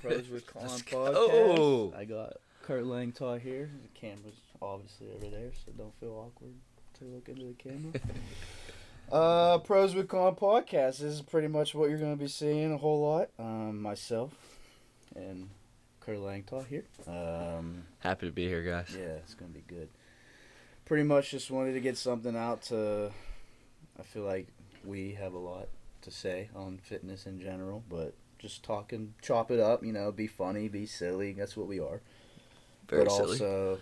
Pros with Con Let's podcast. go. I got Curt Lanctot here. The camera's obviously over there, so don't feel awkward to look into the camera. Pros with Con podcast. This is pretty much what you're going to be seeing a whole lot. Myself and Curt Lanctot here. Happy to be here, guys. Yeah, it's going to be good. Pretty much just wanted to get something out to... I feel like we have a lot to say on fitness in general, but just talking, chop it up, be funny, be silly. That's what we are. Very but silly. Also,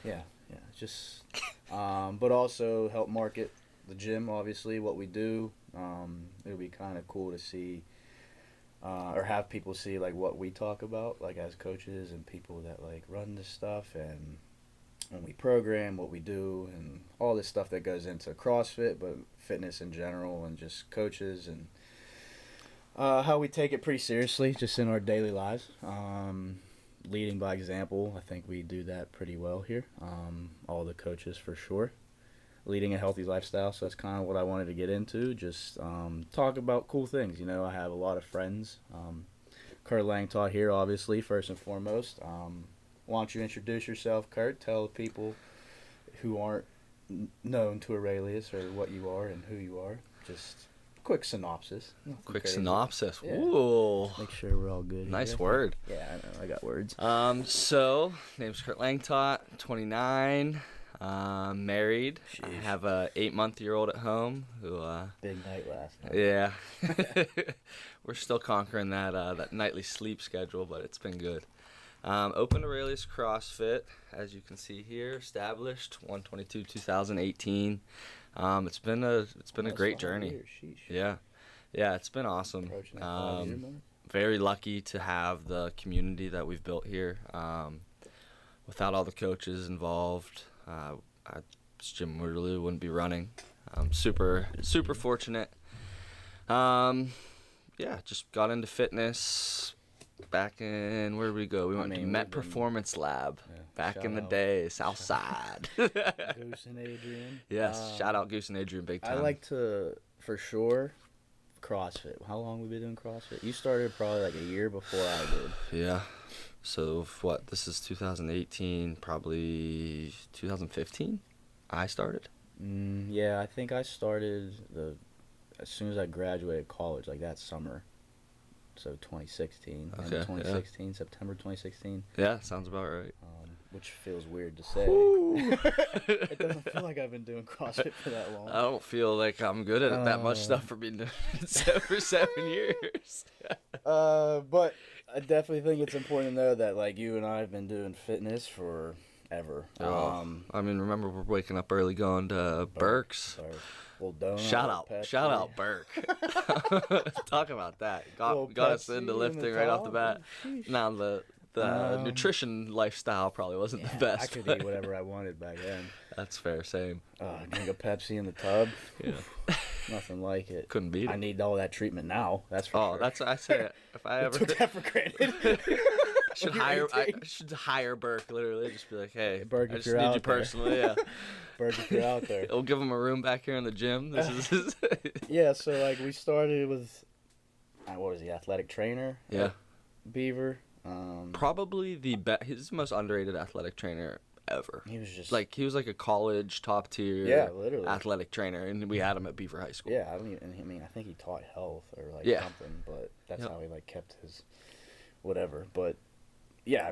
just, but also help market the gym, obviously, what we do. It would be kind of cool to see, or have people see, like, what we talk about, like, as coaches and people that, like, run this stuff, and when we program, what we do, and all this stuff that goes into CrossFit, but fitness in general, and just coaches, and how we take it pretty seriously just in our daily lives. Leading by example, I think we do that pretty well here. All the coaches for sure. Leading a healthy lifestyle, so that's kind of what I wanted to get into. Just talk about cool things. I have a lot of friends. Curt Lanctot here, obviously, first and foremost. Why don't you introduce yourself, Curt? Tell people who aren't known to Aurelius or what you are and who you are. Just quick synopsis. Quick synopsis. Yeah. Ooh. Make sure we're all good. Nice here. word. Yeah, I know. I got words. So, name's Curt Lanctot, 29, married. Sheesh. I have a 8-month-old at home who, Big night last night. yeah. We're still conquering that nightly sleep schedule, but it's been good. Opened Aurelius CrossFit, as you can see here, established 1/22/2018. It's been a great journey. Yeah, it's been awesome. Approaching that 5-year mark. Very lucky to have the community that we've built here. Without all the coaches involved, this gym really wouldn't be running. Super fortunate. Just got into fitness. Back in, where did we go? We went to Met Performance Lab back in the day, Southside. Goose and Adrian. Yes, shout out Goose and Adrian big time. I like to, for sure, CrossFit. How long have we been doing CrossFit? You started probably like a year before I did. Yeah. So, this is 2018, probably 2015 I started? Yeah, I think I started as soon as I graduated college, like that summer. So 2016, Okay, 2016, September 2016. Yeah, sounds about right. Which feels weird to say. It doesn't feel like I've been doing CrossFit for that long. I don't feel like I'm good at that much stuff for being doing it for 7 years. But I definitely think it's important to know that, like, you and I have been doing fitness forever. Remember we're waking up early going to Burke's. Shout out Burke. Talk about that. Got us into lifting right off the bat. Now the nutrition lifestyle probably wasn't the best. I could eat whatever I wanted back then. That's fair, same. Drink a Pepsi in the tub. Yeah. Nothing like it. Couldn't beat it. I need all that treatment now. That's for sure. I say it. If I ever took that for granted. I should hire Burke, literally. Just be like, hey, Burke, I just need you personally. Yeah. Burke, if you're out there. We'll give him a room back here in the gym. This is Yeah, so, like, we started with, what was he, athletic trainer? Yeah. Beaver. Probably he's the most underrated athletic trainer ever. He was just... he was like a college top-tier literally. athletic trainer, and we had him at Beaver High School. Yeah, I think he taught health or, like, something, but that's how he, like, kept his whatever. But, yeah,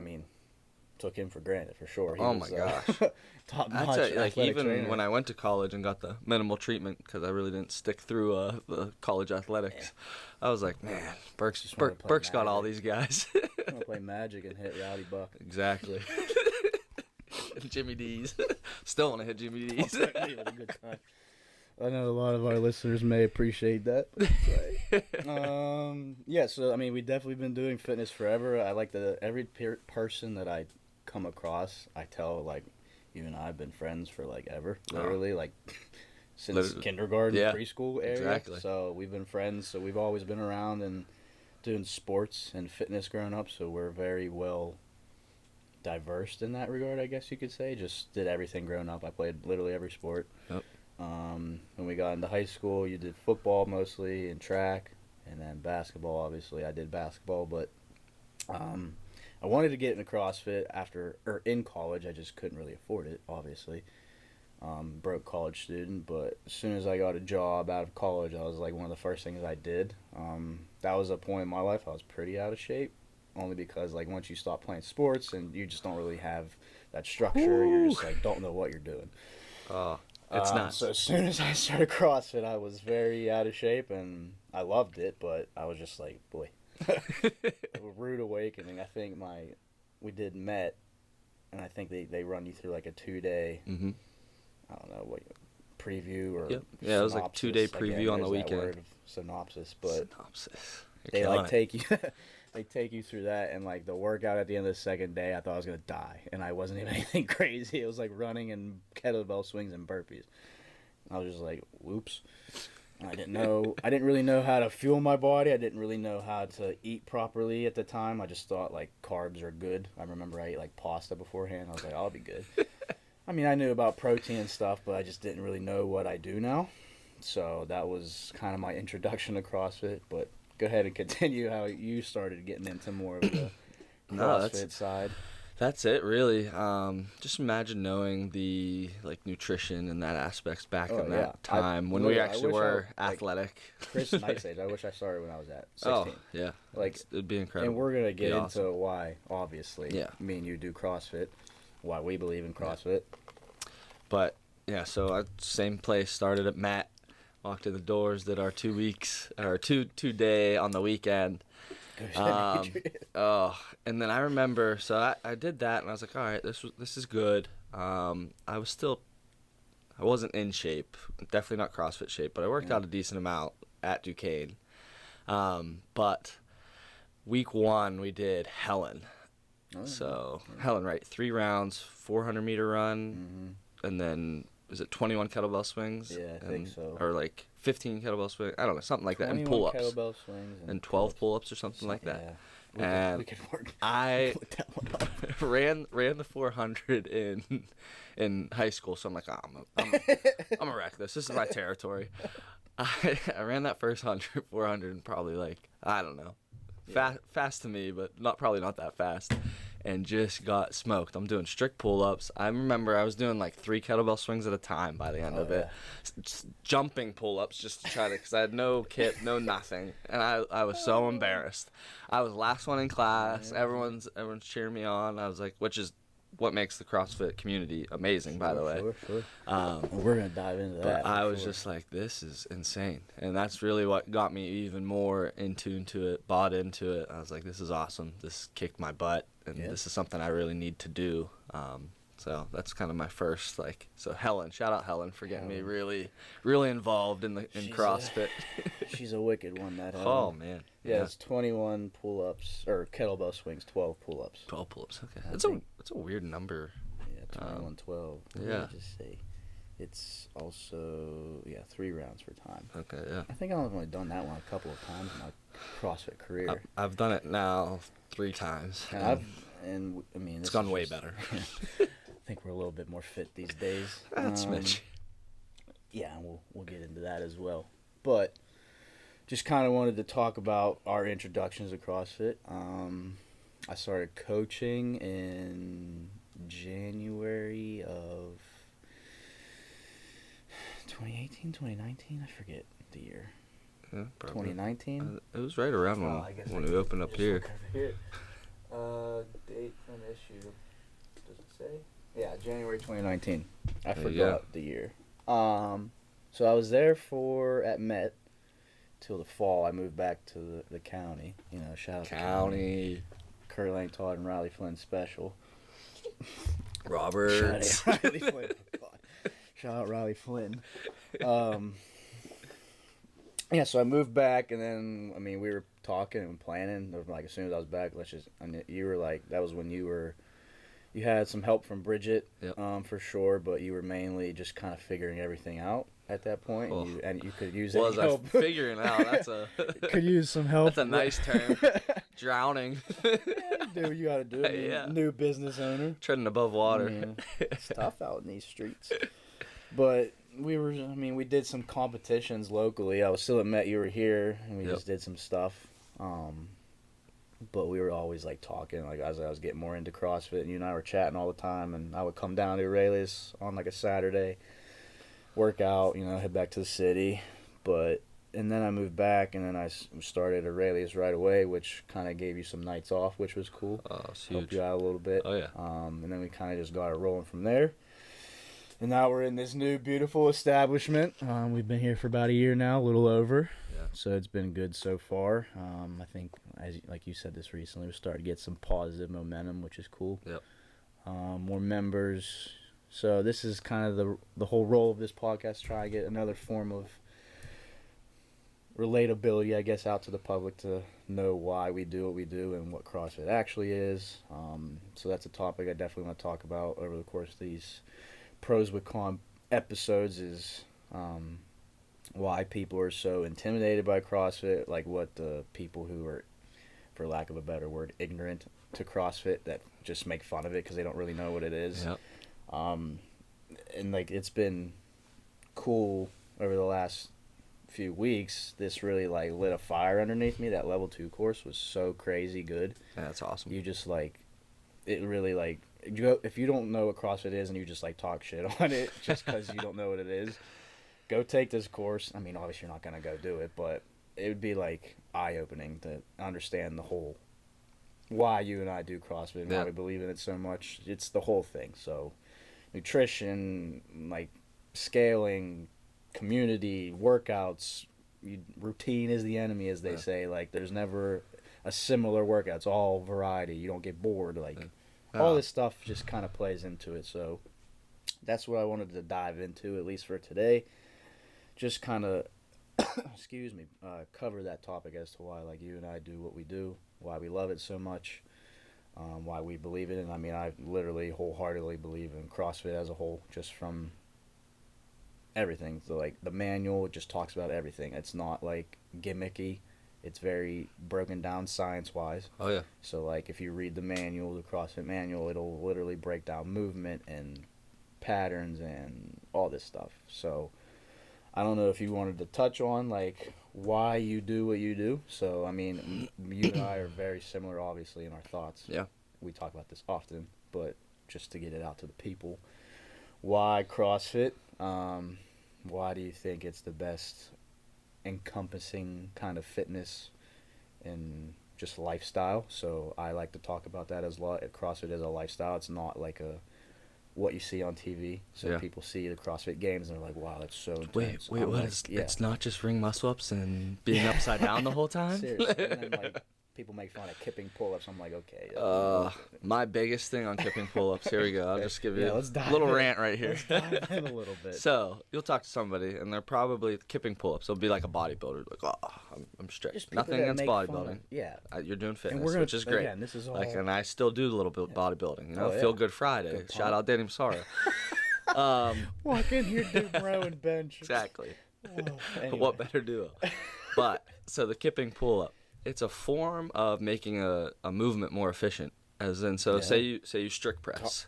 took him for granted, for sure. He was, my gosh. top-notch even trainer. when I went to college and got the minimal treatment, because I really didn't stick through the college athletics, I was like, man, Burke's got all these guys. I'm going to play Magic and hit Rowdy Buck. Exactly. Jimmy D's. Still want to hit Jimmy D's. A good time. I know a lot of our listeners may appreciate that. But so we definitely been doing fitness forever. I like every person that I come across, I tell, like, you and I have been friends for, like, ever. Literally, since kindergarten, preschool area. Exactly. So we've been friends. So we've always been around and doing sports and fitness growing up. So we're very well diverse in that regard, I guess you could say. Just did everything growing up. I played literally every sport. Yep. When we got into high school, you did football mostly and track, and then basketball. Obviously, I did basketball, but I wanted to get into CrossFit in college. I just couldn't really afford it, obviously. Broke college student, but as soon as I got a job out of college, I was like one of the first things I did. That was a point in my life I was pretty out of shape, only because like once you stop playing sports and you just don't really have that structure, you're just like don't know what you're doing. Oh, it's not. So as soon as I started CrossFit, I was very out of shape, and I loved it, but I was just like, boy, a rude awakening. I think we did Met, and I think they run you through like a 2-day. Mm-hmm. I don't know what preview or yep. Yeah, it was like a 2-day preview on the weekend. Word of synopsis, but synopsis. They like take you. They take you through that, and like the workout at the end of the second day, I thought I was gonna die, and I wasn't even anything crazy. It was like running and kettlebell swings and burpees. I was just like, whoops. I didn't really know how to fuel my body. I didn't really know how to eat properly at the time. I just thought like carbs are good. I remember I ate like pasta beforehand. I was like, I'll be good. I mean, I knew about protein and stuff, but I just didn't really know what I do now. So that was kind of my introduction to CrossFit. But go ahead and continue how you started getting into more of the CrossFit side. That's it, really. Just imagine knowing the like nutrition and that aspects back in that time when we actually were athletic. Chris Knight's age. I wish I started when I was at 16. Oh, yeah. Like it'd be incredible. And we're gonna get into why, obviously. Yeah. Me and you do CrossFit. Why we believe in CrossFit. But yeah, so same place. Started at Matt. Walked in the doors. Did our 2 weeks or two day on the weekend. And then I remember, so I did that, and I was like, all right, this is good. I wasn't in shape, definitely not CrossFit shape, but I worked out a decent amount at Duquesne. But week 1 we did Helen. Helen, right? 3 rounds, 400-meter run, and then is it 21 kettlebell swings? Yeah, I think so. Or like 15 kettlebell swings. I don't know, something like that. And pull-ups. Kettlebell swings and 12 pull-ups or something like that. Yeah. We could I ran the 400 in high school, so I'm like, I'm gonna wreck this. This is my territory. I ran that first 400 and probably like, I don't know, fast to me, but probably not that fast. And just got smoked. I'm doing strict pull-ups. I remember I was doing like 3 kettlebell swings at a time by the end of it. Jumping pull-ups just to try to, because I had no kit, no nothing. And I was so embarrassed. I was last one in class. Everyone's cheering me on. I was like, which is what makes the CrossFit community amazing, by the way. Sure. We're going to dive into that. But I was just like, this is insane. And that's really what got me even more in tune to it, bought into it. I was like, this is awesome. This kicked my butt. And this is something I really need to do. So that's kind of my first, so Helen, shout out Helen for getting me really, really involved in CrossFit. She's a wicked one, that Helen. Oh, man. Yeah, it's 21 pull-ups, or kettlebell swings, 12 pull-ups. 12 pull-ups, okay. That's a weird number. Yeah, 21, 12. What did I just say? It's also, 3 rounds for time. Okay, yeah. I think I've only done that one a couple of times in my CrossFit career. I've done it now 3 times. And it's gone way better. I think we're a little bit more fit these days. That's Mitch. Yeah, we'll get into that as well. But just kind of wanted to talk about our introductions to CrossFit. I started coaching in January of 2018, 2019? I forget the year. Yeah, 2019? It was right around when we opened up here. Date from issue. Does it say? Yeah, January 2019. I forgot the year. So I was there at Met till the fall. I moved back to the county. Shout out to county. Curt, Lanctot, and Riley Flynn special. Robert. Shout out Riley Flynn. So I moved back, and then we were talking and planning. Like as soon as I was back, you were like, that was when you had some help from Bridget, for sure, but you were mainly just kind of figuring everything out at that point. Oh. And you could use any help. Figuring out? Could use some help. That's a nice term. Drowning. Do what you got to do. New business owner. Treading above water. Yeah. It's tough out in these streets. But we did some competitions locally. I was still at Met, you were here, and we just did some stuff. but we were always like talking, like as I was getting more into CrossFit, and you and I were chatting all the time, and I would come down to Aurelius on like a Saturday, work out, head back to the city, but and then I moved back, and then I started Aurelius right away, which kind of gave you some nights off, which was cool. Oh, it's Helped huge. you out a little bit. Oh yeah. And then we kind of just got it rolling from there. And now we're in this new beautiful establishment. We've been here for about a year now, a little over. Yeah. So it's been good so far. I think, like you said this recently, we're starting to get some positive momentum, which is cool. Yep. More members. So this is kind of the whole role of this podcast, try to get another form of relatability, I guess, out to the public to know why we do what we do and what CrossFit actually is. So that's a topic I definitely want to talk about over the course of these pros with con episodes, is why people are so intimidated by CrossFit, like what the people who are, for lack of a better word, ignorant to CrossFit, that just make fun of it because they don't really know what it is. Yep. And like it's been cool over the last few weeks. This really like lit a fire underneath me. That level 2 course was so crazy good. Yeah, that's awesome. You just like, it really like, if you don't know what CrossFit is and you just like talk shit on it just because you don't know what it is, go take this course. I mean, obviously you're not going to go do it, but it would be like eye-opening to understand the whole why you and I do CrossFit and why we believe in it so much. It's the whole thing. So nutrition, like scaling, community, workouts, routine is the enemy, as they say. Like there's never a similar workout. It's all variety. You don't get bored. Like all this stuff just kind of plays into it. So that's what I wanted to dive into, at least for today. Just kind of, cover that topic as to why like you and I do what we do, why we love it so much, why we believe in it. I mean, I literally wholeheartedly believe in CrossFit as a whole, just from everything. So like the manual just talks about everything. It's not like gimmicky. It's very broken down science-wise. Oh, yeah. So, like, if you read the manual, the CrossFit manual, it'll literally break down movement and patterns and all this stuff. So, I don't know if you wanted to touch on, like, why you do what you do. So, I mean, you and I are very similar, obviously, in our thoughts. Yeah. We talk about this often, but just to get it out to the people. Why CrossFit? Why do you think it's the best encompassing kind of fitness and just lifestyle? So I like to talk about that as CrossFit is a lifestyle. It's not like what you see on TV. So people see the CrossFit Games and they're like, wow, that's so intense. Wait, what? Like, it's not just ring muscle ups and being upside down the whole time? Seriously. And then like people make fun of kipping pull-ups. I'm like, okay. My biggest thing on kipping pull-ups, here we go. I'll just give you a little rant right here. Let's dive in a little bit. So you'll talk to somebody, and they're probably kipping pull-ups. They'll be like a bodybuilder, like, oh, I'm strict. Nothing against bodybuilding. Yeah. You're doing fitness, which is great. Again, this is all... Like, and I still do a little bit of bodybuilding. You know, Feel Good Friday. Good Shout out Danny Masara. Walk in here, do row and bench. Exactly. Anyway. What better duo? But so the kipping pull-up. It's a form of making a movement more efficient. As in, so say you strict press,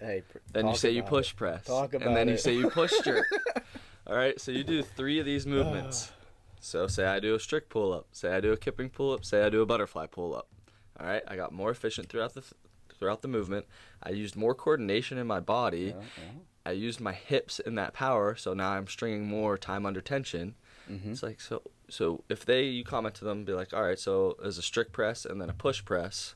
then you say you push press, and then you say you push strict. All right, so you do 3 of these movements. So say I do a strict pull-up, say I do a kipping pull-up, say I do a butterfly pull-up. All right, I got more efficient throughout the movement. I used more coordination in my body. I used my hips in that power, so now I'm stringing more time under tension. Mm-hmm. It's like so if you comment to them, be like, all right, so there's a strict press and then a push press.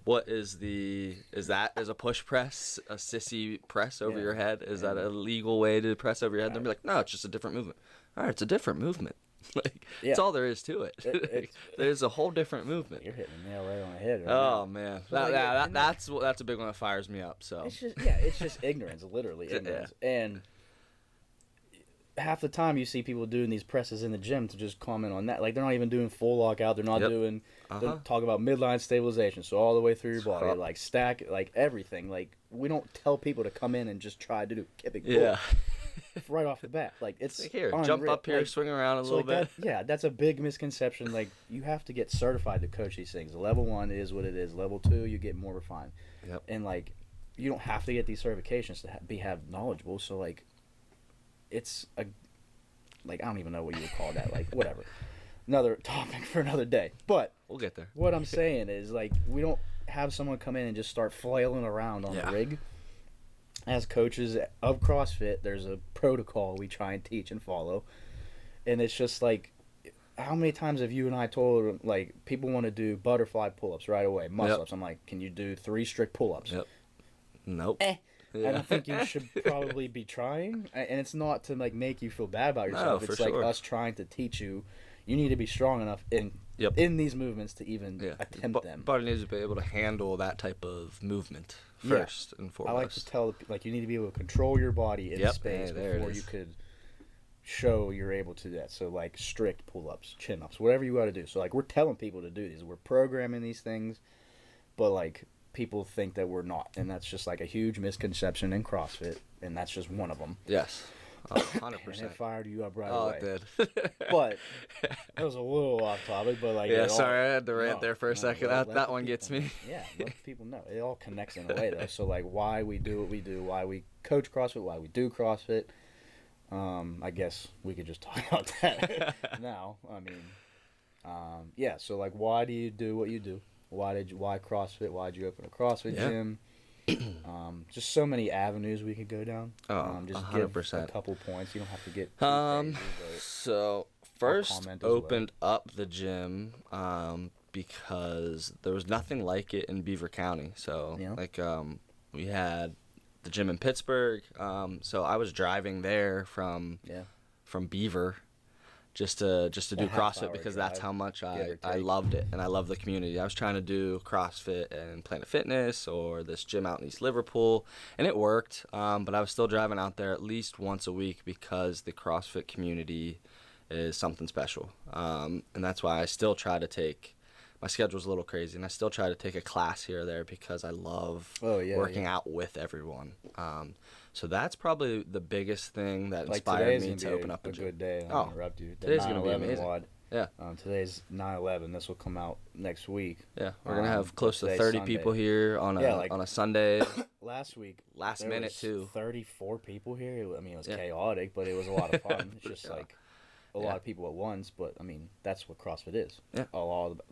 What is that a push press, a sissy press over your head? Is that a legal way to press over your head? They'll be like, no, it's just a different movement. All right, it's a different movement. Like, that's all there is to it. There's a whole different movement. You're hitting the nail right on the head. Right oh man, that's a big one that fires me up. So it's just ignorance, literally ignorance. And half the time you see people doing these presses in the gym to just comment on that. Like they're not even doing full lockout. They're not doing. They're talking about midline stabilization, so all the way through your body, like stack, like everything. Like we don't tell people to come in and just try to do kipping. Yeah. Right off the bat, like it's like here, unreal. jump up here, like, swing around a little bit. That's a big misconception. Like you have to get certified to coach these things. Level 1 is what it is. Level 2, you get more refined. Yep. And like, you don't have to get these certifications to have knowledgeable. So like, it's a, like I don't even know what you would call that. Like whatever. another topic for another day. But We'll get there. what I'm saying is, like, we don't have someone come in and just start flailing around on the rig. As coaches of CrossFit, there's a protocol we try and teach and follow. And it's just like, how many times have you and I told, like, people want to do butterfly pull-ups right away, muscle-ups. I'm like, can you do 3 strict pull-ups? Yep. Nope. I don't think you should probably be trying. And it's not to, like, make you feel bad about yourself. No, it's for like sure. us trying to teach you, you need to be strong enough in these movements to even attempt them. Body needs to be able to handle that type of movement first and foremost. I like to tell, like, you need to be able to control your body in space before you could show you're able to do that. So, like, strict pull-ups, chin-ups, whatever you got to do. So, like, we're telling people to do these. We're programming these things, but, like, people think that we're not. And that's just, like, a huge misconception in CrossFit, and that's just one of them. Yes. 100%. And it fired you up right Oh, away. it did. But that was a little off topic, but, like... Yeah, sorry, I had to rant there for a second. That one gets me. Yeah, let people know. It all connects in a way, though. So, like, why we do what we do, why we coach CrossFit, why we do CrossFit. I guess we could just talk about that now. I mean, yeah. So, like, why do you do what you do? Why CrossFit? Why did you open a CrossFit gym? Just so many avenues we could go down. Just 100%. give a couple points. You don't have to get too crazy, so first opened up the gym because there was nothing like it in Beaver County. So we had the gym in Pittsburgh. So I was driving there from Beaver just to do CrossFit because that's how much I loved it, and I love the community. I was trying to do CrossFit and Planet Fitness or this gym out in East Liverpool, and it worked, but I was still driving out there at least once a week because the CrossFit community is something special, and that's why I still try to take – my schedule's a little crazy, and I still try to take a class here or there because I love working out with everyone. So that's probably the biggest thing that inspired me to open up a gym. Good day. I'll interrupt you. Today's going to be amazing. WOD. Yeah. Today's 9/11. This will come out next week. Yeah, we're going to have close to 30 people here on a Sunday. Last week. Last minute, too. 34 people here. I mean, it was chaotic, but it was a lot of fun. It's just like a lot of people at once, but I mean, that's what CrossFit is. Yeah.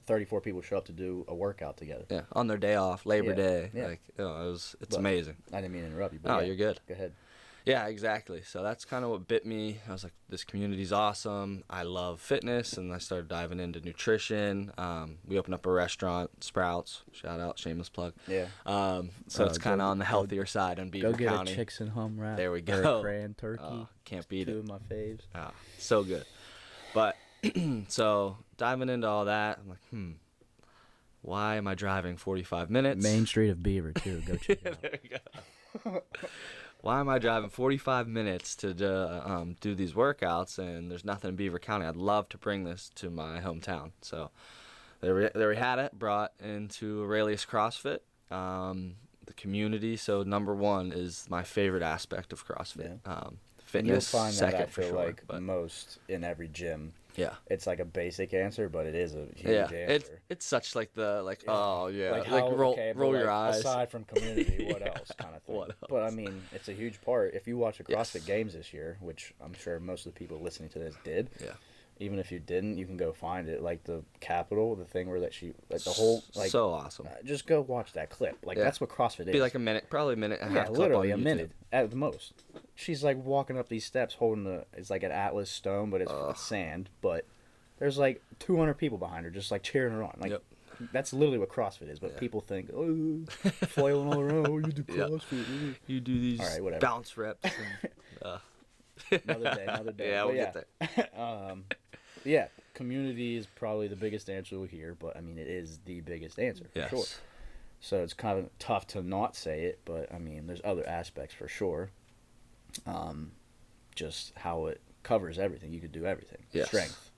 34 people show up to do a workout together. Yeah, on their day off, Labor Day. Yeah. Like, it's amazing. I didn't mean to interrupt you. But you're good. Go ahead. Yeah, exactly. So that's kind of what bit me. I was like, this community's awesome. I love fitness, and I started diving into nutrition. We opened up a restaurant, Sprouts. Shout out, shameless plug. Yeah. So it's kind of on the healthier side in Beaver County. Go get a Chicks and Hum wrap. There we go. Or cran turkey. Can't beat it. Two of my faves. So good. But so diving into all that, I'm like, why am I driving 45 minutes? Main Street of Beaver, too. Go check it out. There you go. Why am I driving 45 minutes to do these workouts, and there's nothing in Beaver County? I'd love to bring this to my hometown. So there we had it, brought into Aurelius CrossFit, the community. So number one is my favorite aspect of CrossFit. Fitness, you'll find second that I feel for sure, like most in every gym. Yeah, it's like a basic answer, but it is a huge answer. It's such like the roll your eyes. Aside from community, what else kind of thing? What else? But I mean, it's a huge part. If you watch the CrossFit Games this year, which I'm sure most of the people listening to this did. Yeah. Even if you didn't, you can go find it. Like the Capitol, the thing where the whole so awesome. Just go watch that clip. Like that's what CrossFit is. Be like a minute, probably a minute and a half. Yeah, literally a minute at the most. She's like walking up these steps, holding it's like an Atlas stone, but it's sand. But there's like 200 people behind her, just like cheering her on. Like that's literally what CrossFit is. But people think, flailing all around. Oh, you do CrossFit. You do these bounce reps. And, another day. Yeah, we'll get there. Yeah, community is probably the biggest answer we'll hear, but I mean, it is the biggest answer for sure. So it's kind of tough to not say it, but I mean, there's other aspects for sure. Just how it covers everything. You could do everything. Yes. Strength.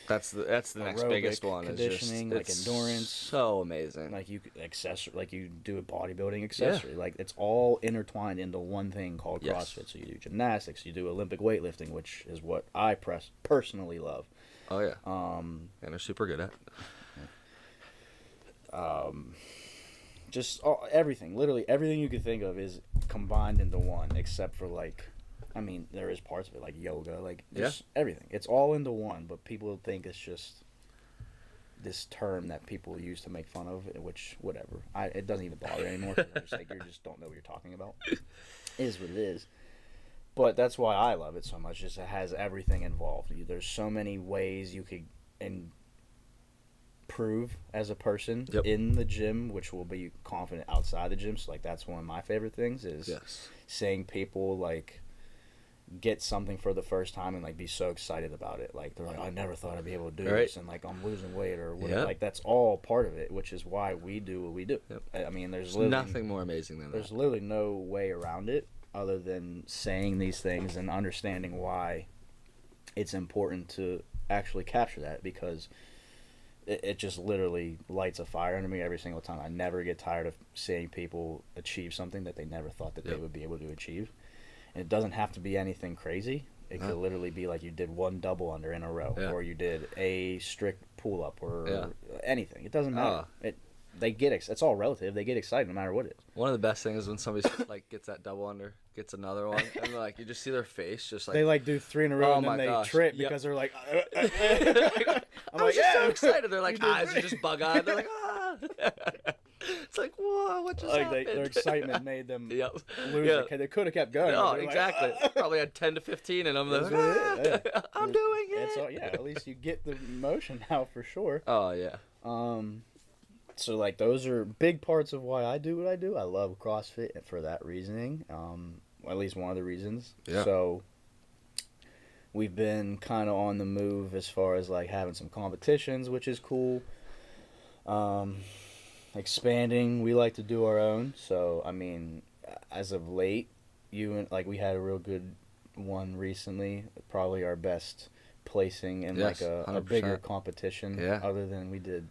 That's the next biggest one. Conditioning, it's endurance. So amazing. Like you do a bodybuilding accessory. Like it's all intertwined into one thing called CrossFit. So you do gymnastics, you do Olympic weightlifting, which is what I personally love. Oh yeah. And they're super good at. Just everything, literally everything you could think of is combined into one, except for like I mean, there is parts of it like yoga, like just everything. It's all into one, but people think it's just this term that people use to make fun of, which whatever. It doesn't even bother anymore. 'Cause I'm just like, you just don't know what you're talking about. It is what it is. But that's why I love it so much. Just it has everything involved. There's so many ways you could improve as a person in the gym, which will be confident outside the gym. So like that's one of my favorite things is seeing people like get something for the first time and like be so excited about it. Like they're like, I never thought I'd be able to do this, and like I'm losing weight or whatever. Like that's all part of it, which is why we do what we do. I mean, there's nothing more amazing than that. There's literally no way around it other than saying these things and understanding why it's important to actually capture that, because it just literally lights a fire under me every single time. I never get tired of seeing people achieve something that they never thought that they would be able to achieve. And it doesn't have to be anything crazy. It could literally be like you did one double under in a row, or you did a strict pull up, or anything. It doesn't matter. It's all relative. They get excited no matter what it is. One of the best things is when somebody like gets that double under, gets another one, and like you just see their face just like they like do 3 in a row and then they trip because they're like. I'm like, so excited. They're like eyes are just bug eyed. They're like, ah. It's like, whoa, what just happened? Their excitement made them lose it. They could have kept going. No, exactly. Like, probably had 10 to 15 and I'm like, I'm doing it. At least you get the emotion out for sure. Oh, yeah. So, like, those are big parts of why I do what I do. I love CrossFit for that reasoning. At least one of the reasons. Yeah. So, we've been kind of on the move as far as, like, having some competitions, which is cool. Expanding, we like to do our own. So, I mean, as of late, we had a real good one recently. Probably our best placing in, like, a bigger competition. Yeah. Other than we did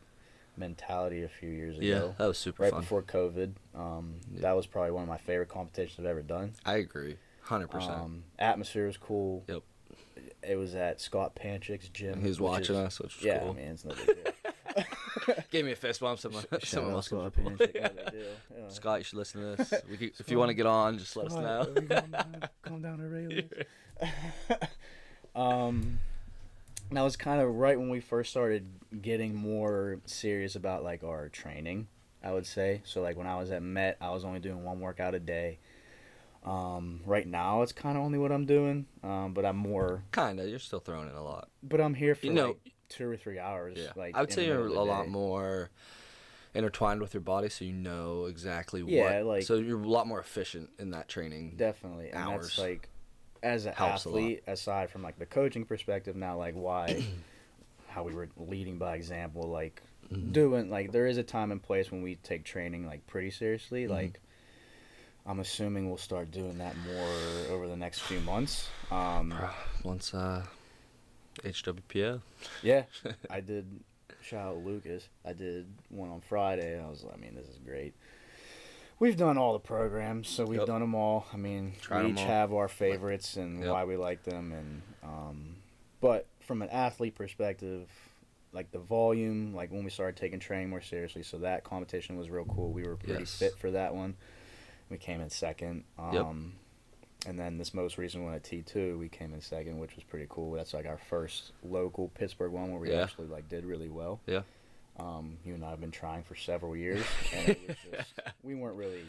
Mentality a few years ago. Yeah, that was super fun. Right before COVID. That was probably one of my favorite competitions I've ever done. I agree, 100%. Atmosphere was cool. Yep. It was at Scott Panchik's gym. He was watching us, which was cool. I mean, it's no big deal. Gave me a fist bump. Someone else Scott Panchik. No big deal. Scott, you should listen to this. If you want to get on, just let us know. Calm down, Aurelius. That was kind of right when we first started getting more serious about, like, our training, I would say. So, like, when I was at Met, I was only doing one workout a day. Right now, it's kind of only what I'm doing, but I'm more... Kind of. You're still throwing in a lot. But I'm here for, like, 2 or 3 hours. Yeah. Like, I would say you're a lot more intertwined with your body, so you know exactly what... So you're a lot more efficient in that training. Definitely. And hours. That's, like... As an athlete, aside from, like, the coaching perspective now, like, how we were leading by example, like, doing, like, there is a time and place when we take training, like, pretty seriously. Like, I'm assuming we'll start doing that more over the next few months. Once, HWPO. Yeah, I did, shout out Lucas, I did one on Friday, and I was like, I mean, this is great. We've done all the programs, so we've done them all. I mean, we each have our favorites and why we like them. And but from an athlete perspective, like the volume, like when we started taking training more seriously, so that competition was real cool. We were pretty fit for that one. We came in second. And then this most recent one at T2, we came in second, which was pretty cool. That's like our first local Pittsburgh one where we actually like did really well. Yeah. You and I have been trying for several years, and it was just, we weren't really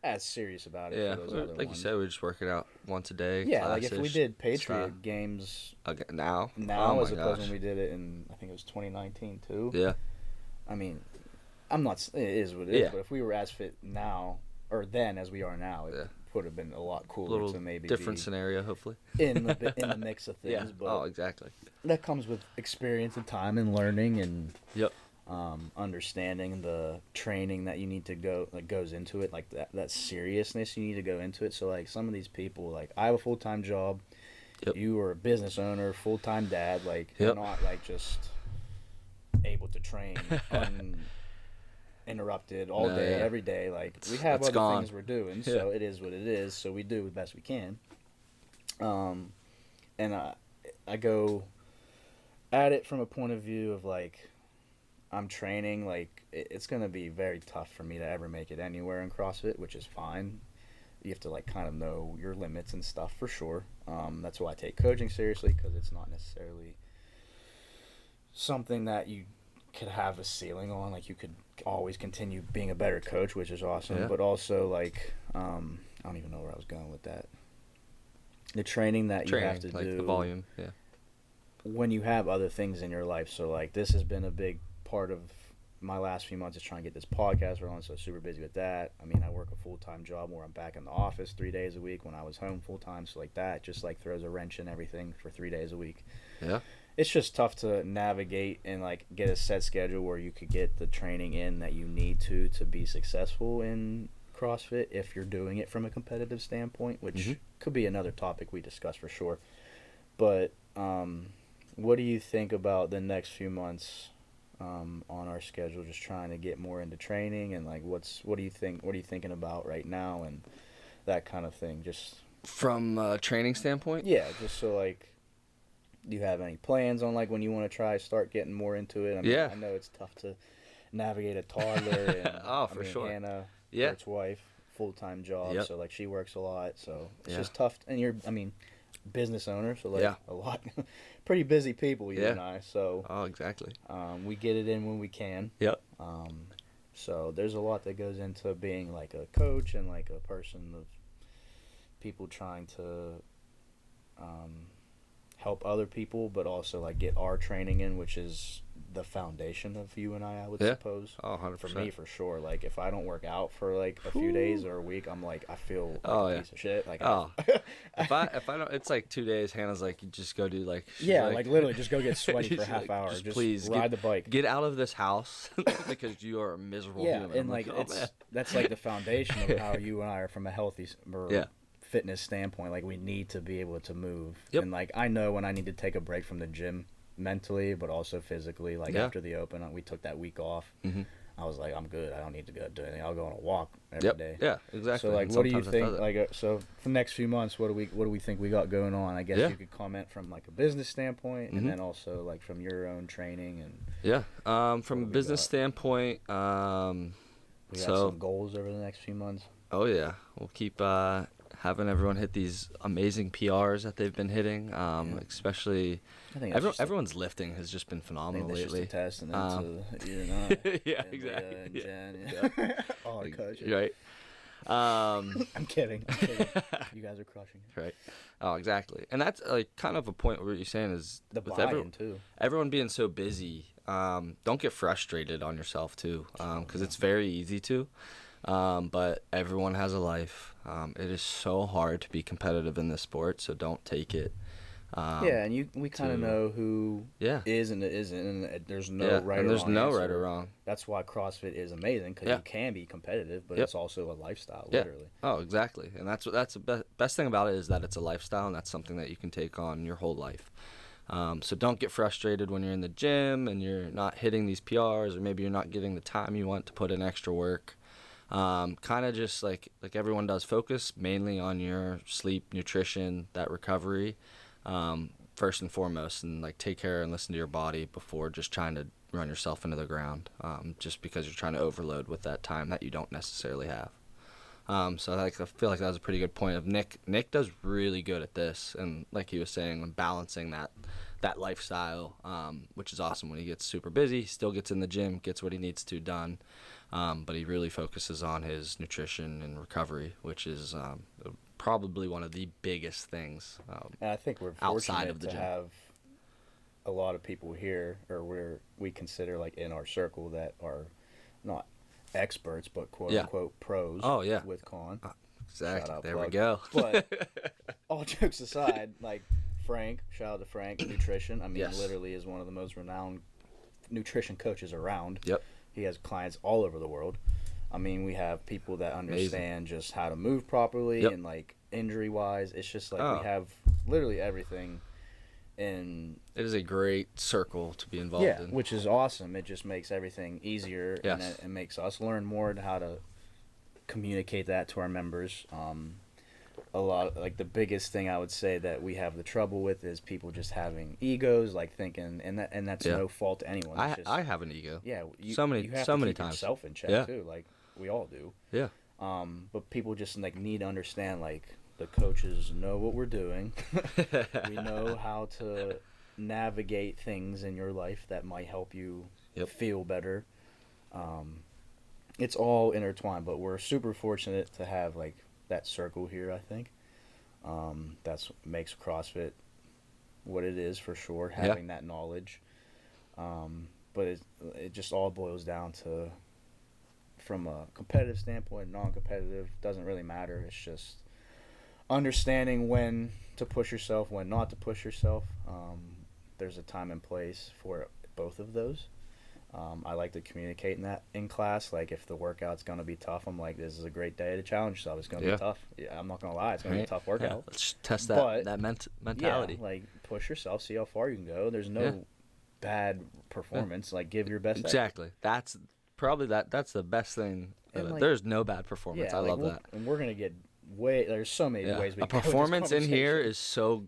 as serious about it. Yeah, for those other like ones. You said, we're just working out once a day. Yeah, like if we did Patriot games now as opposed to when we did it in, I think it was 2019 too. Yeah. I mean, it is what it is, but if we were as fit now, or then as we are now, it would have been a lot cooler to maybe different scenario, hopefully. in the mix of things. Yeah. But exactly. That comes with experience and time and learning and Yep. Understanding the training that you need to goes into it, like that seriousness you need to go into it. So like some of these people, like I have a full-time job, you are a business owner, full-time dad, like you're not like just able to train uninterrupted all day, every day. Like we have other things we're doing, so it is what it is. So we do the best we can. And I go at it from a point of view of like, I'm training, like, it's going to be very tough for me to ever make it anywhere in CrossFit, which is fine. you have to like kind of know your limits and stuff for sure. That's why I take coaching seriously, because it's not necessarily something that you could have a ceiling on. Like you could always continue being a better coach, which is awesome. Yeah. But also like I don't even know where I was going with that. The training that you have to like do, the volume, yeah. when you have other things in your life. So like this has been a big part of my last few months, is trying to get this podcast rolling. So super busy with that. I mean, I work a full-time job where I'm back in the office 3 days a week when I was home full-time. So like that just like throws a wrench in everything for 3 days a week. Yeah. It's just tough to navigate and like get a set schedule where you could get the training in that you need to be successful in CrossFit if you're doing it from a competitive standpoint, which could be another topic we discuss for sure. But what do you think about the next few months on our schedule, just trying to get more into training, and like what do you think, what are you thinking about right now and that kind of thing? Just from a training standpoint? Yeah, just so like, do you have any plans on like when you want to start getting more into it? I mean, Yeah. I know it's tough to navigate a toddler and for sure. Hannah, Yeah. Kurt's wife, full-time job, Yep. so like she works a lot, so it's Yeah. just tough. And you're, I mean, business owner, so like Yeah. a lot, pretty busy people, you Yeah. and I. So Oh, exactly. we get it in when we can. Yep. So there's a lot that goes into being like a coach and like a person of people trying to help other people, but also like get our training in, which is the foundation of you and I would suppose. Oh, 100%. For me, for sure. Like if I don't work out for like a few days or a week, I'm like, I feel like a piece of shit. Like, if I don't, it's like 2 days. Hannah's like, you just go do like, like literally just go get sweaty for a half like, hour. just Just please ride the bike. Get out of this house because you are a miserable human. And I'm like oh, man. that's like the foundation of how you and I are from a healthy fitness standpoint. Like we need to be able to move. Yep. And like I know when I need to take a break from the gym mentally, but also physically. Like after the open, we took that week off. I was like, I'm good. I don't need to go do anything. I'll go on a walk every day. Yeah, exactly. So like, and what do you sometimes think? Like, so for the next few months, what do we think we got going on? I guess you could comment from like a business standpoint, and then also like from your own training and. From a business standpoint, we got some goals over the next few months. Oh yeah, we'll keep having everyone hit these amazing PRs that they've been hitting. Especially, I think everyone's lifting has just been phenomenal lately. Just a test, and then you're not. Yeah, exactly. And Jen, all the coaches. Right. I'm kidding. You guys are crushing it. Right. Oh, exactly. And that's like kind of a point where you're saying is the with buy-in too. Everyone being so busy, don't get frustrated on yourself too, because it's very easy to. But everyone has a life. It is so hard to be competitive in this sport, so don't take it. And we kind of know who is and isn't, and there's no right or wrong. And there's no answer. right or wrong. That's why CrossFit is amazing, because you can be competitive, but it's also a lifestyle, literally. Oh, exactly. And that's the best thing about it, is that it's a lifestyle, and that's something that you can take on your whole life. So don't get frustrated when you're in the gym and you're not hitting these PRs, or maybe you're not getting the time you want to put in extra work. Kind of just like everyone does, focus mainly on your sleep, nutrition, that recovery, first and foremost, and like take care and listen to your body before just trying to run yourself into the ground, just because you're trying to overload with that time that you don't necessarily have. So I feel like that was a pretty good point of Nick. Nick does really good at this, and like he was saying, when balancing that lifestyle, which is awesome. When he gets super busy, he still gets in the gym, gets what he needs to done, but he really focuses on his nutrition and recovery, which is probably one of the biggest things. And I think we're fortunate to have a lot of people here, or we consider like in our circle, that are not experts but quote unquote pros. Oh yeah, with Con. Exactly. There we go. But all jokes aside, like Frank, shout out to Frank, nutrition. I mean, literally is one of the most renowned nutrition coaches around. Yep. He has clients all over the world. I mean, we have people that understand just how to move properly and like injury wise. It's just like we have literally everything. And it is a great circle to be involved in. Which is awesome. It just makes everything easier, and it makes us learn more how to communicate that to our members. A lot, like the biggest thing I would say that we have the trouble with is people just having egos, like thinking, and that's no fault to anyone. I have an ego. Yeah, so many you have to times. yourself in check too, like we all do. Yeah. But people just like need to understand, like, the coaches know what we're doing. We know how to navigate things in your life that might help you feel better. It's all intertwined, but we're super fortunate to have like that circle here, I think. That's what makes CrossFit what it is, for sure, having that knowledge. But it just all boils down to, from a competitive standpoint, non-competitive, doesn't really matter. It's just understanding when to push yourself, when not to push yourself. There's a time and place for both of those. I like to communicate in that in class. Like, if the workout's going to be tough, I'm like, this is a great day to challenge yourself. It's going to be tough. Yeah, I'm not going to lie. It's going to be a tough workout. Yeah. Let's test that mentality. Yeah, like, push yourself, see how far you can go. There's no bad performance. Like, give your best. Exactly. That's probably that's the best thing. Like, there's no bad performance. I love that. And we're going to get there's so many ways we a performance in here is so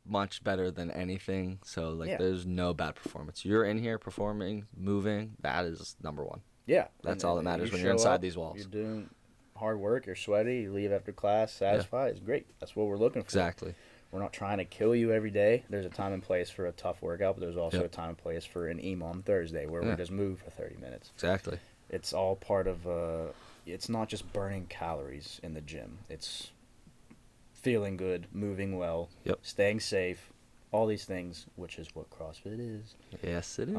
much better than anything. So, like, there's no bad performance. You're in here performing, moving. That is number one. Yeah. That's all that matters when you're inside these walls. You're doing hard work. You're sweaty. You leave after class satisfied. It's great. That's what we're looking for. Exactly. We're not trying to kill you every day. There's a time and place for a tough workout, but there's also a time and place for an EMOM Thursday where we just move for 30 minutes. Exactly. It's all part of it's not just burning calories in the gym. It's feeling good, moving well, staying safe, all these things, which is what CrossFit is. Yes, it is.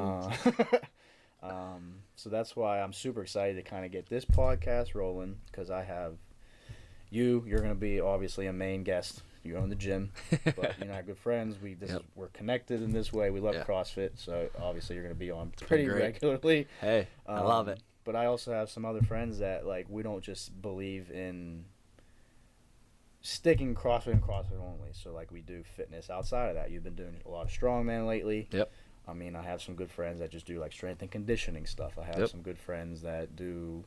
So that's why I'm super excited to kind of get this podcast rolling, because I have you're going to be obviously a main guest. You own the gym, but you're not good friends. We're connected in this way. We love CrossFit, so obviously you're going to be on pretty regularly. Hey, I love it. But I also have some other friends that, like, we don't just believe in sticking CrossFit and CrossFit only. So, like, we do fitness outside of that. You've been doing a lot of strongman lately. Yep. I mean, I have some good friends that just do, like, strength and conditioning stuff. I have some good friends that do,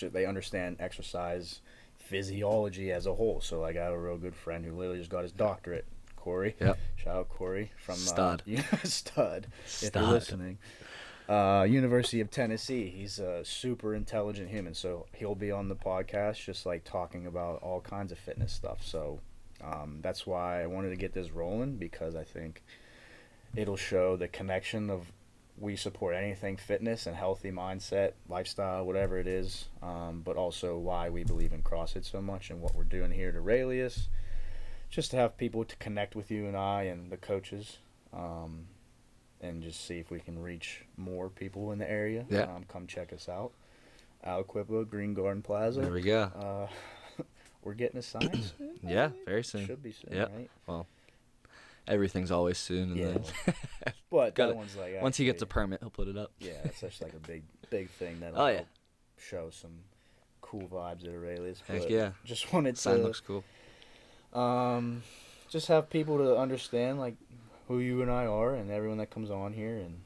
they understand exercise physiology as a whole. So, like, I have a real good friend who literally just got his doctorate, Corey. Yep. Shout out Corey from Stud. Stud, if you're listening. University of Tennessee. He's a super intelligent human, so he'll be on the podcast just like talking about all kinds of fitness stuff. So that's why I wanted to get this rolling, because I think it'll show the connection of we support anything fitness and healthy mindset, lifestyle, whatever it is, but also why we believe in CrossFit so much and what we're doing here at Aurelius, just to have people to connect with you and I and the coaches. And just see if we can reach more people in the area. Come check us out. Aliquippa, Green Garden Plaza. There we go. We're getting a sign soon? Yeah, very soon. Should be soon, right? Well, everything's always soon. And then but that one's like... Once he gets a permit, he'll put it up. Yeah, it's such like a big thing that'll show some cool vibes at Aurelius. Heck yeah. Just wanted to... Sign looks cool. Just have people to understand, like, who you and I are, and everyone that comes on here, and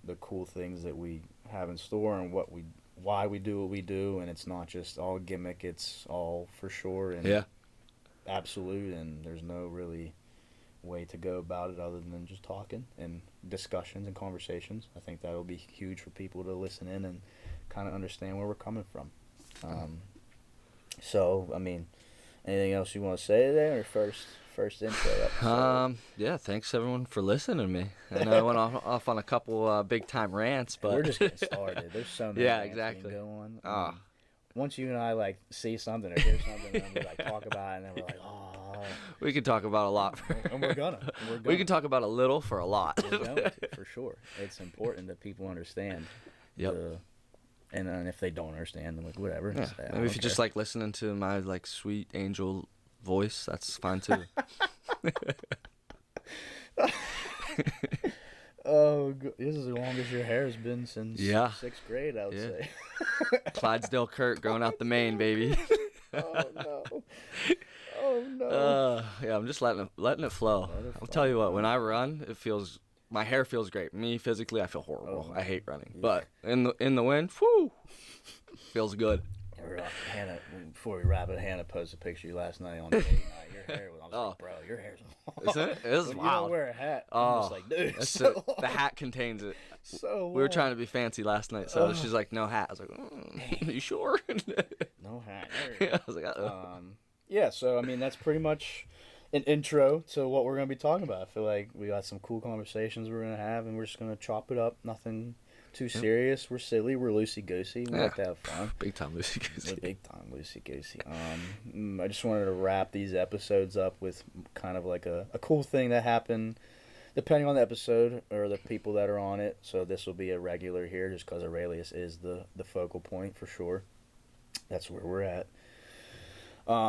the cool things that we have in store, and why we do what we do. And it's not just all gimmick; it's all for sure and absolute. And there's no really way to go about it other than just talking and discussions and conversations. I think that'll be huge for people to listen in and kind of understand where we're coming from. So, I mean, anything else you want to say today, or first intro episode? Thanks everyone for listening to me. I know I went off on a couple big time rants, but we're just getting started. There's so many exactly. We can go on. Once you and I like see something or hear something, and we like talk about it, and then we're like, we can talk about a lot. And we're gonna. We can talk about a little for a lot. We're going to, for sure. It's important that people understand. Yep. And if they don't understand, then like whatever. Yeah. Maybe if you just like listening to my like sweet angel voice, that's fine too. This is as long as your hair has been since 6th grade, I would say. Clydesdale Curt growing out the mane, baby. Oh no. I'm just letting it flow. I'll tell you what, when I run, my hair feels great. Me physically, I feel horrible. I hate running, but in the wind, whoo, feels good. It Hannah, before we wrap it, Hannah posted a picture of you last night on date night. Your hair was, I was like, bro, your hair's long. Isn't it? It is when wild. You don't wear a hat. I'm just like, dude, it's so the hat contains it. So we were trying to be fancy last night, so she's like, no hat. I was like, you sure? No hat. I was like, uh-oh. Yeah, so, I mean, that's pretty much an intro to what we're going to be talking about. I feel like we got some cool conversations we're going to have, and we're just going to chop it up. Nothing too serious. We're silly. We're loosey-goosey. We like to have fun. Big time loosey-goosey. Big time loosey-goosey. I just wanted to wrap these episodes up with kind of like a cool thing that happened, depending on the episode or the people that are on it. So this will be a regular here just because Aurelius is the focal point for sure. That's where we're at.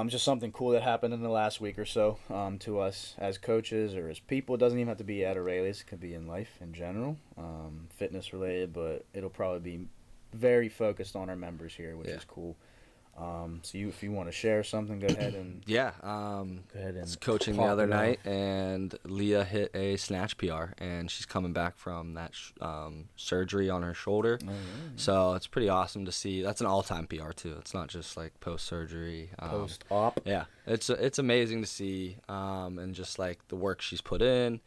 Just something cool that happened in the last week or so to us as coaches or as people. It doesn't even have to be at Aurelius. It could be in life in general, fitness related, but it'll probably be very focused on our members here, which is cool. So if you want to share something, go ahead and go ahead and was coaching the other night, and Leah hit a snatch PR, and she's coming back from that surgery on her shoulder. So it's pretty awesome to see. That's an all-time PR too. It's not just like post-surgery. Post-op. Yeah, it's amazing to see, and just like the work she's put in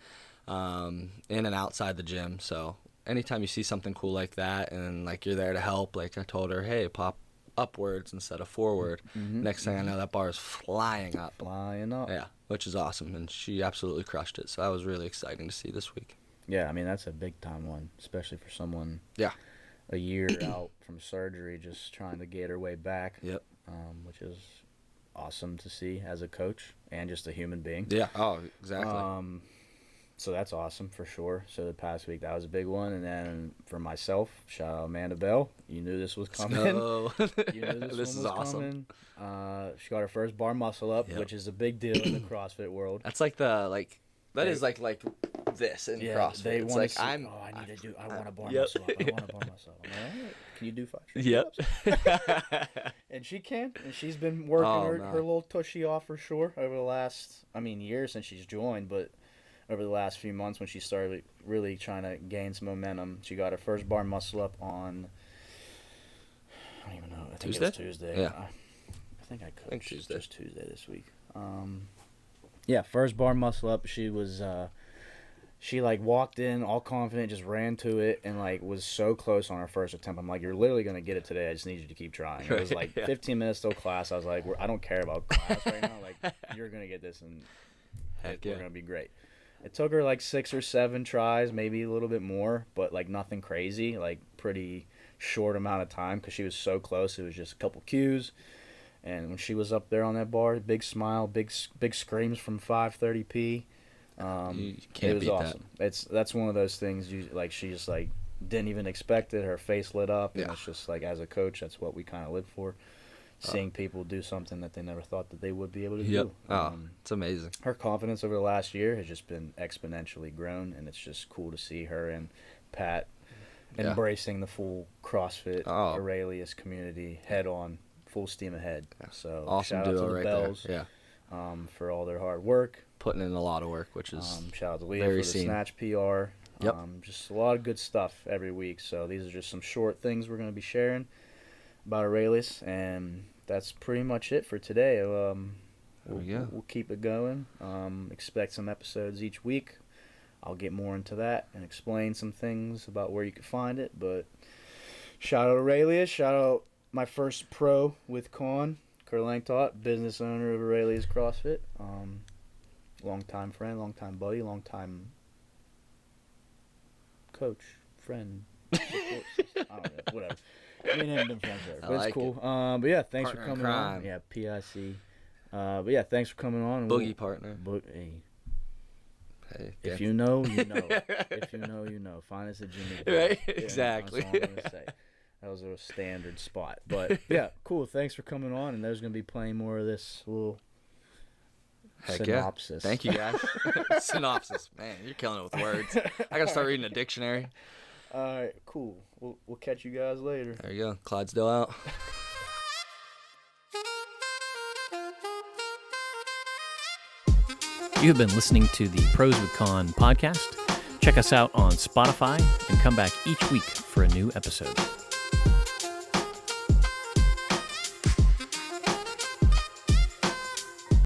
and outside the gym. So anytime you see something cool like that, and like you're there to help, like I told her, hey, pop upwards instead of forward. Next thing I know, that bar is flying up. Yeah, which is awesome, and she absolutely crushed it. So that was really exciting to see this week. Yeah, I mean, that's a big time one, especially for someone a year out from surgery, just trying to get her way back. Yep. Which is awesome to see as a coach and just a human being. Yeah. Oh, exactly. So that's awesome for sure. So the past week, that was a big one. And then for myself, shout out Amanda Bell. You knew this was coming. You knew this is awesome. Coming. She got her first bar muscle up, which is a big deal in the CrossFit world. That's like that is like this in CrossFit. They it's like, I want a bar muscle up. I want a bar muscle up. I'm like, all right, can you do 5? Yep. And she can. And she's been working her little tushy off for sure over the last, year since she's joined, but over the last few months when she started really trying to gain some momentum. She got her first bar muscle up on, I don't even know. I think Tuesday? It was Tuesday. Yeah. I think I coached Tuesday. just Tuesday this week. First bar muscle up. She was, she like walked in all confident, just ran to it, and like was so close on her first attempt. I'm like, you're literally going to get it today. I just need you to keep trying. It was like 15 minutes till class. I was like, I don't care about class right now. Like, you're going to get this, and we're going to be great. It took her like 6 or 7 tries, maybe a little bit more, but like nothing crazy, like pretty short amount of time because she was so close. It was just a couple cues. And when she was up there on that bar, big smile, big screams from 530p. You can't it was beat awesome. That's one of those things she just like didn't even expect it. Her face lit up, and it's just like as a coach, that's what we kind of live for. Seeing people do something that they never thought that they would be able to do. It's amazing. Her confidence over the last year has just been exponentially grown, and it's just cool to see her and Pat embracing the full CrossFit Aurelius community head on, full steam ahead. So awesome shout out duo to the right Bells there. for all their hard work. Putting in a lot of work, which is shout out to Leah very for the snatch PR. Just a lot of good stuff every week. So these are just some short things we're going to be sharing about Aurelius, and that's pretty much it for today. We'll keep it going. Expect some episodes each week. I'll get more into that and explain some things about where you can find it. But shout out Aurelius. Shout out my first pro with Curt Lanctot, business owner of Aurelius CrossFit. Long-time friend, long-time buddy, long-time coach, friend, support system. I don't know, whatever. Me and him have been friends forever, but it's cool. But yeah, thanks for coming on. Yeah, PIC. But yeah, thanks for coming on. Boogie partner. Hey, if you know, you know. If you know, you know. Find us at Jimmy. Right, exactly. That's all I'm gonna say. That was a standard spot. But yeah, cool. Thanks for coming on, and there's gonna be plenty more of this little synopsis. Yeah. Thank you, guys. Synopsis. Man, you're killing it with words. I gotta start reading a dictionary. All right, cool. We'll catch you guys later. There you go. Clydesdale out. You have been listening to the Pros with Con podcast. Check us out on Spotify and come back each week for a new episode.